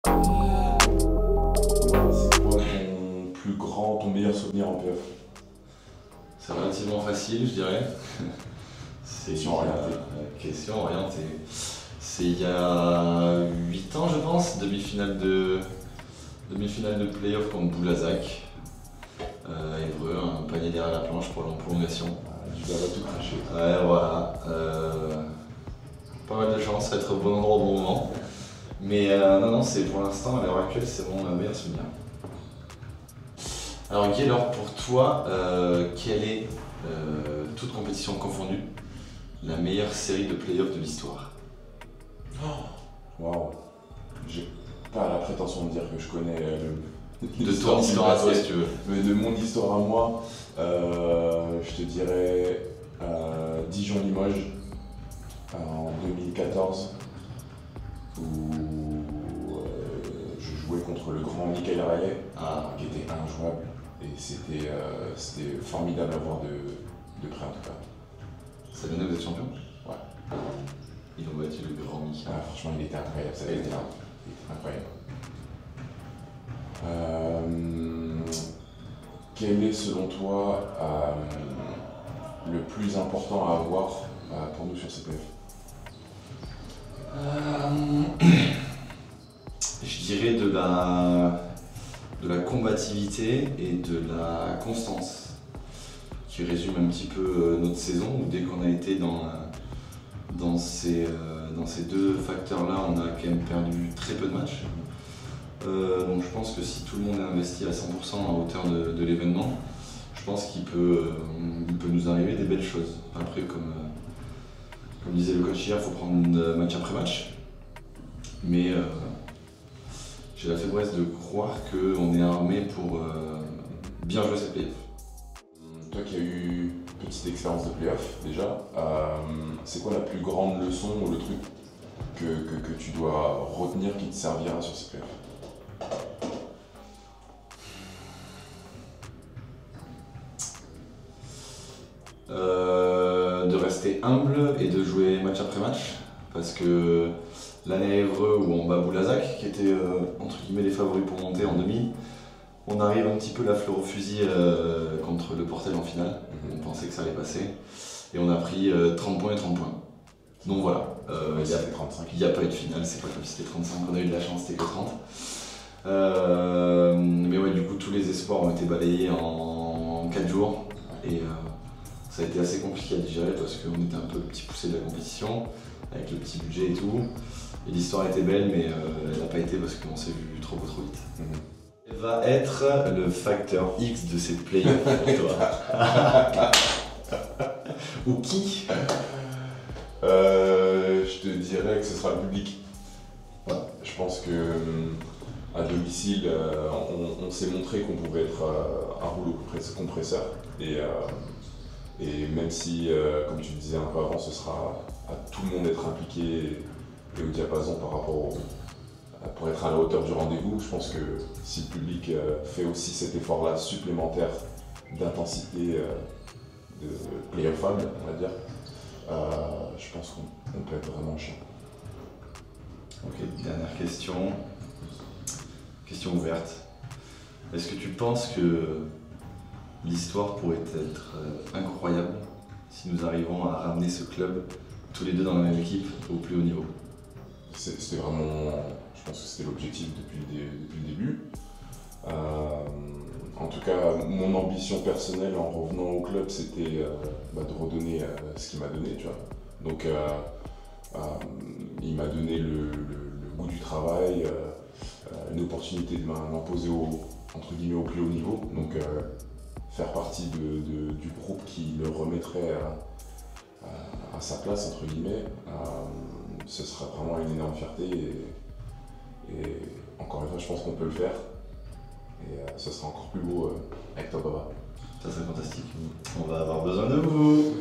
C'est quoi ton plus grand, ton meilleur souvenir en PF? C'est relativement facile, je dirais. C'est Question orientée. Question orientée. C'est il y a 8 ans, je pense, demi-finale de play-off contre Boulazac. Évreux, un panier derrière la planche pour la prolongation. Du baba tout craché. Ouais, voilà. Pas mal de chance à être au bon endroit au bon moment. Mais non, c'est pour l'instant, à l'heure actuelle, c'est mon meilleur souvenir. Alors Guy, alors pour toi, quelle est, toute compétition confondue, la meilleure série de play-off de l'histoire? Waouh. J'ai pas la prétention de dire que je connais De ton histoire à toi, si tu veux. Mais de mon histoire à moi, je te dirais Dijon-Limoges en 2014 où je jouais contre le grand Michael Rayet qui était injouable et c'était formidable à voir de près en tout cas. Cette année vous êtes champion? Ouais. Ils ont battu le grand Michael. Ah, franchement il était incroyable, ça avait été incroyable. Quel est selon toi le plus important à avoir pour nous sur CPF? Je dirais de la combativité et de la constance qui résume un petit peu notre saison où dès qu'on a été dans ces deux facteurs-là, on a quand même perdu très peu de matchs. Donc je pense que si tout le monde est investi à 100% à hauteur de l'événement, je pense qu'il peut nous arriver des belles choses. Après, comme disait le coach hier, il faut prendre match après match. Mais j'ai la faiblesse de croire qu'on est armé pour bien jouer cette playoff. Toi qui as eu une petite expérience de playoff déjà, c'est quoi la plus grande leçon ou le truc que tu dois retenir qui te servira sur ces playoffs? De rester humble et de jouer match après match, parce que l'année à Évreux où on bat Boulazac, qui était entre guillemets les favoris pour monter en demi, on arrive un petit peu la fleur au fusil contre le Portel en finale. On pensait que ça allait passer et on a pris 30 points et 30 points. Donc voilà, il n'y a pas eu de finale, c'est pas comme si c'était 35, on a eu de la chance, c'était que 30. Mais ouais, du coup tous les espoirs ont été balayés en 4 jours et ça a été assez compliqué à digérer parce qu'on était un peu le petit poussé de la compétition, avec le petit budget et tout. Et l'histoire était belle, mais elle n'a pas été parce qu'on s'est vu trop vite. Elle va être le facteur X de cette play-off pour toi. Ou qui? Je te dirais que ce sera le public. Ouais. Je pense que à domicile, on s'est montré qu'on pouvait être un rouleau compresseur. Et même si, comme tu le disais un peu avant, ce sera à tout le monde d'être impliqué et au diapason par rapport pour être à la hauteur du rendez-vous, je pense que si le public fait aussi cet effort-là supplémentaire d'intensité de playoffable, on va dire, je pense qu'on peut être vraiment chiant. Ok, dernière question. Question ouverte. Est-ce que tu penses que l'histoire pourrait être incroyable si nous arrivons à ramener ce club tous les deux dans la même équipe au plus haut niveau? C'était vraiment, je pense que c'était l'objectif depuis le début. En tout cas, mon ambition personnelle en revenant au club, c'était de redonner ce qu'il m'a donné, tu vois. Donc, il m'a donné le goût du travail, une opportunité de m'imposer entre guillemets au plus haut niveau. Donc, faire partie du groupe qui le remettrait à sa place, entre guillemets, ce sera vraiment une énorme fierté et encore une fois, je pense qu'on peut le faire et ce sera encore plus beau avec toi, Baba. Ça serait fantastique. On va avoir besoin de vous.